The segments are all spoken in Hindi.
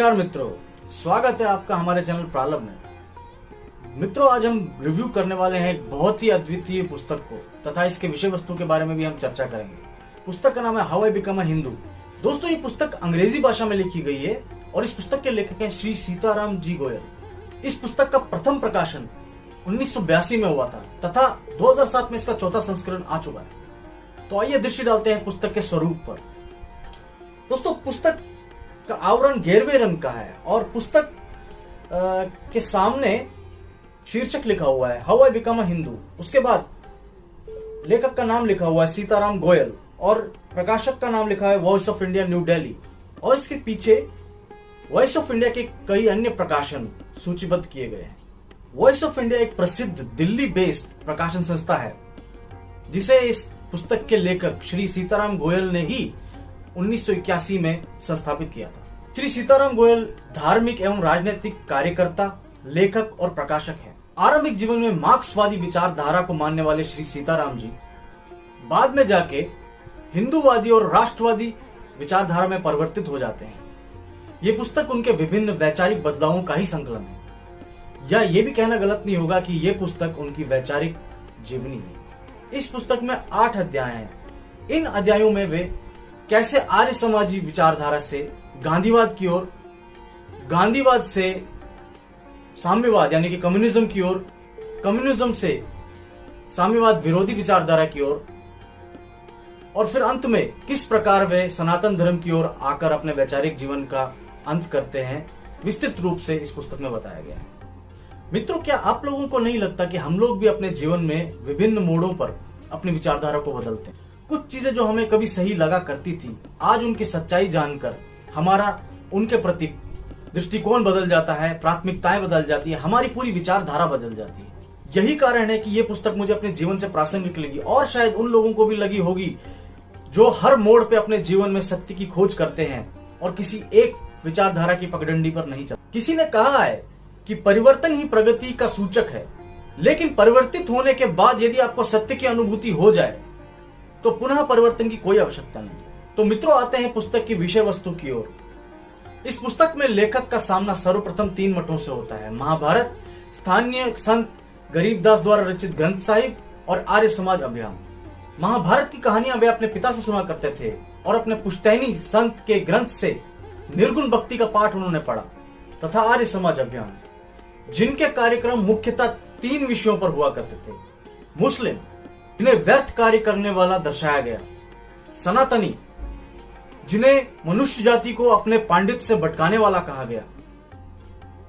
नमस्कार मित्रों, स्वागत है आपका हमारे चैनल प्रारंभ में। मित्रों, आज हम रिव्यू करने वाले हैं एक बहुत ही अद्वितीय पुस्तक को तथा इसके विषय वस्तु के बारे में भी हम चर्चा करेंगे। पुस्तक का नाम है how I become a Hindu. दोस्तों, ये पुस्तक अंग्रेजी भाषा में लिखी गई है और इस पुस्तक के लेखक हैं श्री सीताराम जी गोयल। इस पुस्तक का प्रथम प्रकाशन 1982 में हुआ था तथा 2007 में इसका चौथा संस्करण आ चुका है। तो आइए दृष्टि डालते हैं पुस्तक के स्वरूप पर। दोस्तों, पुस्तक का आवरण गेरुए रंग का है और पुस्तक के सामने शीर्षक लिखा हुआ है how I become a Hindu. उसके बाद लेखक का नाम लिखा हुआ है सीताराम गोयल और प्रकाशक का नाम लिखा है voice of India new Delhi. और इसके पीछे वॉइस ऑफ इंडिया के कई अन्य प्रकाशन सूचीबद्ध किए गए हैं। वॉइस ऑफ इंडिया एक प्रसिद्ध दिल्ली बेस्ड प्रकाशन संस्था है जिसे इस पुस्तक के लेखक श्री सीताराम गोयल ने ही 1981 में संस्थापित किया था। श्री सीताराम गोयल धार्मिक एवं राजनीतिक कार्यकर्ता, लेखक और प्रकाशक हैं। आरंभिक जीवन में मार्क्सवादी विचारधारा को मानने वाले श्री सीताराम जी बाद में जाके हिंदूवादी और राष्ट्रवादी विचारधारा में परिवर्तित हो जाते हैं। ये पुस्तक उनके विभिन्न वैचारिक बदलावों का ही संकलन है, या ये भी कहना गलत नहीं होगा कि ये पुस्तक उनकी वैचारिक जीवनी है। इस पुस्तक में 8 अध्याय हैं। इन अध्यायों में वे कैसे आर्य समाजी विचारधारा से गांधीवाद की ओर, गांधीवाद से साम्यवाद यानी कि कम्युनिज्म की ओर, कम्युनिज्म से साम्यवाद विरोधी विचारधारा की ओर, और फिर अंत में किस प्रकार वे सनातन धर्म की ओर आकर अपने वैचारिक जीवन का अंत करते हैं, विस्तृत रूप से इस पुस्तक में बताया गया है। मित्रों, क्या आप लोगों को नहीं लगता कि हम लोग भी अपने जीवन में विभिन्न मोड़ों पर अपनी विचारधारा को बदलते हैं? कुछ चीजें जो हमें कभी सही लगा करती थी, आज उनकी सच्चाई जानकर हमारा उनके प्रति दृष्टिकोण बदल जाता है, प्राथमिकताएं बदल जाती है, हमारी पूरी विचारधारा बदल जाती है। यही कारण है कि यह पुस्तक मुझे अपने जीवन से प्रासंगिक लगी और शायद उन लोगों को भी लगी होगी जो हर मोड़ पे अपने जीवन में सत्य की खोज करते हैं और किसी एक विचारधारा की पगडंडी पर नहीं चलते। किसी ने कहा है कि परिवर्तन ही प्रगति का सूचक है, लेकिन परिवर्तित होने के बाद यदि आपको सत्य की अनुभूति हो जाए तो पुनः परिवर्तन की कोई आवश्यकता नहीं। तो मित्रों, आते हैं पुस्तक की विषय वस्तु की ओर। इस पुस्तक में लेखक का सामना सर्वप्रथम 3 मठों से होता है: महाभारत, स्थानीय संत गरीबदास द्वारा रचित ग्रंथ साहिब और आर्य समाज अभियान। महाभारत की कहानियां वे अपने पिता से सुना करते थे और अपने पुश्तैनी संत के ग्रंथ से निर्गुण भक्ति का पाठ उन्होंने पढ़ा, तथा आर्य समाज अभियान जिनके कार्यक्रम मुख्यतः 3 विषयों पर हुआ करते थे: मुस्लिम, जिन्हें व्यर्थ कार्य करने वाला दर्शाया गया; सनातनी, जिन्हें मनुष्य जाति को अपने पांडित्य से भटकाने वाला कहा गया;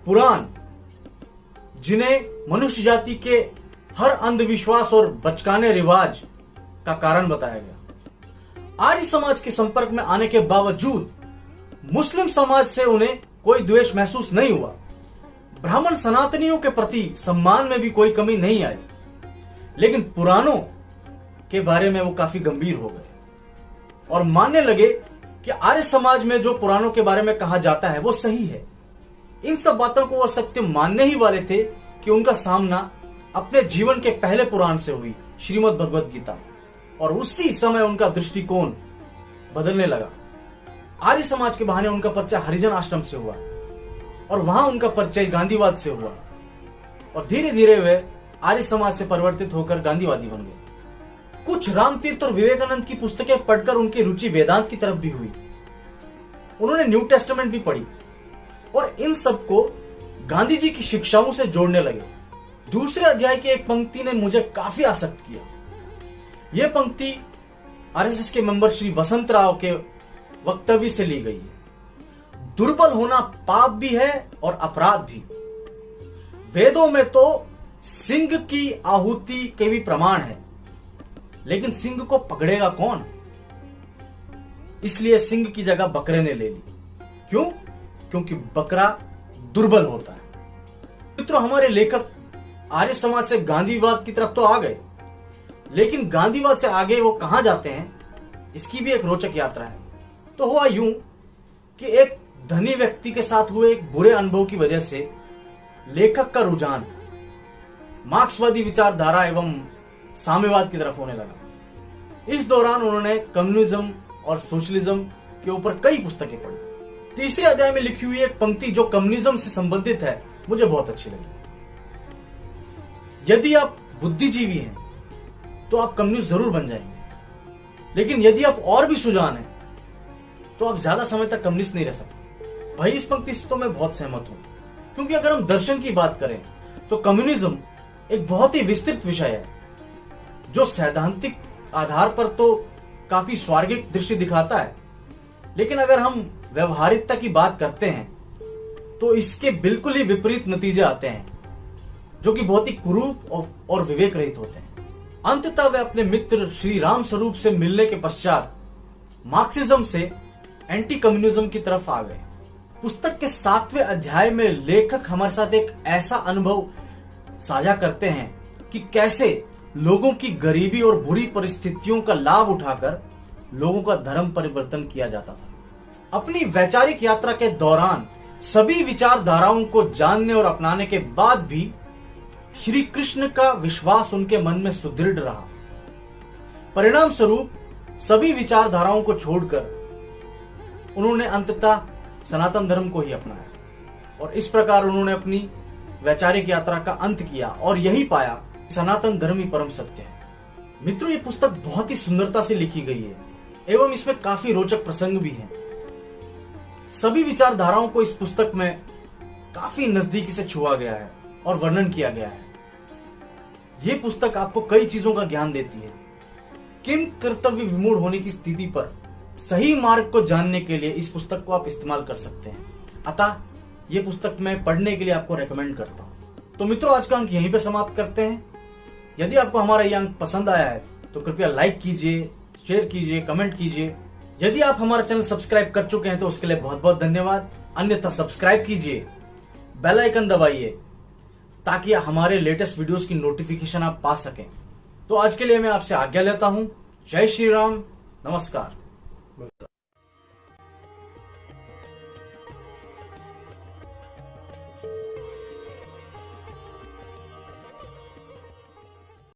पुराण, जिन्हें मनुष्य जाति के हर अंधविश्वास और बचकाने रिवाज का कारण बताया गया। आर्य समाज के संपर्क में आने के बावजूद मुस्लिम समाज से उन्हें कोई द्वेष महसूस नहीं हुआ। ब्राह्मण सनातनियों के प्रति सम्मान में भी कोई कमी नहीं आई, लेकिन पुराणों के बारे में वो काफी गंभीर हो गए और मानने लगे कि आर्य समाज में जो पुराणों के बारे में कहा जाता है वो सही है। इन सब बातों को वो सत्य मानने ही वाले थे कि उनका सामना अपने जीवन के पहले पुराण से हुई, श्रीमद् भगवद गीता, और उसी समय उनका दृष्टिकोण बदलने लगा। आर्य समाज के बहाने उनका परिचय हरिजन आश्रम से हुआ और वहां उनका परिचय गांधीवाद से हुआ और धीरे धीरे वे आर्य समाज से परिवर्तित होकर गांधीवादी बन गए। कुछ रामतीर्थ और विवेकानंद की पुस्तकें पढ़कर उनकी रुचि वेदांत की तरफ भी हुई। उन्होंने न्यू टेस्टामेंट भी पढ़ी और इन सब को गांधी जी की शिक्षाओं से जोड़ने लगे। दूसरे अध्याय की एक पंक्ति ने मुझे काफी आसक्त किया। यह पंक्ति आरएसएस के मेंबर श्री वसंत राव के वक्तव्य से ली गई है: दुर्बल होना पाप भी है और अपराध भी। वेदों में तो सिंह की आहुति के भी प्रमाण है, लेकिन सिंह को पकड़ेगा कौन? इसलिए सिंह की जगह बकरे ने ले ली। क्यों? क्योंकि बकरा दुर्बल होता है। मित्रों, हमारे लेखक आर्य समाज से गांधीवाद की तरफ तो आ गए, लेकिन गांधीवाद से आगे वो कहां जाते हैं, इसकी भी एक रोचक यात्रा है। तो हुआ यूं कि एक धनी व्यक्ति के साथ हुए एक बुरे अनुभव की वजह से लेखक का रुझान मार्क्सवादी विचारधारा एवं साम्यवाद की तरफ होने लगा। इस दौरान उन्होंने कम्युनिज्म और सोशलिज्म के ऊपर कई पुस्तकें पढ़ी। तीसरे अध्याय में लिखी हुई एक पंक्ति जो कम्युनिज्म से संबंधित है मुझे बहुत अच्छी लगी। यदि आप बुद्धिजीवी हैं तो आप कम्युनिस्ट जरूर बन जाएंगे, लेकिन यदि आप और भी सुजान हैं तो आप ज्यादा समय तक कम्युनिस्ट नहीं रह सकते। भाई इस पंक्ति से तो मैं बहुत सहमत हूं, क्योंकि अगर हम दर्शन की बात करें तो कम्युनिज्म एक बहुत ही विस्तृत विषय है जो सैद्धांतिक आधार पर तो काफी स्वार्गिक दृश्य दिखाता है, लेकिन अगर हम व्यवहारिकता की बात करते हैं तो इसके बिल्कुल ही विपरीत नतीजे आते हैं जो कि बहुत ही कुरूप और विवेक रहित होते हैं। अंततः वे अपने मित्र श्री राम स्वरूप से मिलने के पश्चात मार्क्सिज्म से एंटी कम्युनिज्म की तरफ आ गए। पुस्तक के 7वें अध्याय में लेखक हमारे साथ एक ऐसा अनुभव साझा करते हैं कि कैसे लोगों की गरीबी और बुरी परिस्थितियों का लाभ उठाकर लोगों का धर्म परिवर्तन किया जाता था। अपनी वैचारिक यात्रा के दौरान सभी विचारधाराओं को जानने और अपनाने के बाद भी श्री कृष्ण का विश्वास उनके मन में सुदृढ़ रहा। परिणाम स्वरूप सभी विचारधाराओं को छोड़कर उन्होंने अंततः सनातन धर्म को ही अपनाया और इस प्रकार उन्होंने अपनी वैचारिक यात्रा का अंत किया और यही पाया सनातन धर्म ही परम सत्य है। मित्रों, ये पुस्तक बहुत ही सुंदरता से लिखी गई है एवं इसमें काफी रोचक प्रसंग भी हैं। सभी विचारधाराओं को इस पुस्तक में काफी नजदीकी से छुआ गया है और वर्णन किया गया है। यह पुस्तक आपको कई चीजों का ज्ञान देती है। किम कर्तव्य विमूढ़ होने की स्थिति पर सही मार्ग को जानने के लिए इस पुस्तक को आप इस्तेमाल कर सकते हैं। अतः यह पुस्तक मैं पढ़ने के लिए आपको रेकमेंड करता हूं। तो मित्रों, आज का अंक यहीं पे समाप्त करते हैं। यदि आपको हमारा यह अंक पसंद आया है तो कृपया लाइक कीजिए, शेयर कीजिए, कमेंट कीजिए। यदि आप हमारा चैनल सब्सक्राइब कर चुके हैं तो उसके लिए बहुत बहुत धन्यवाद। अन्यथा सब्सक्राइब कीजिए, बेल आइकन दबाइए ताकि हमारे लेटेस्ट वीडियोस की नोटिफिकेशन आप पा सकें। तो आज के लिए मैं आपसे आज्ञा लेता हूं। जय श्री राम, नमस्कार।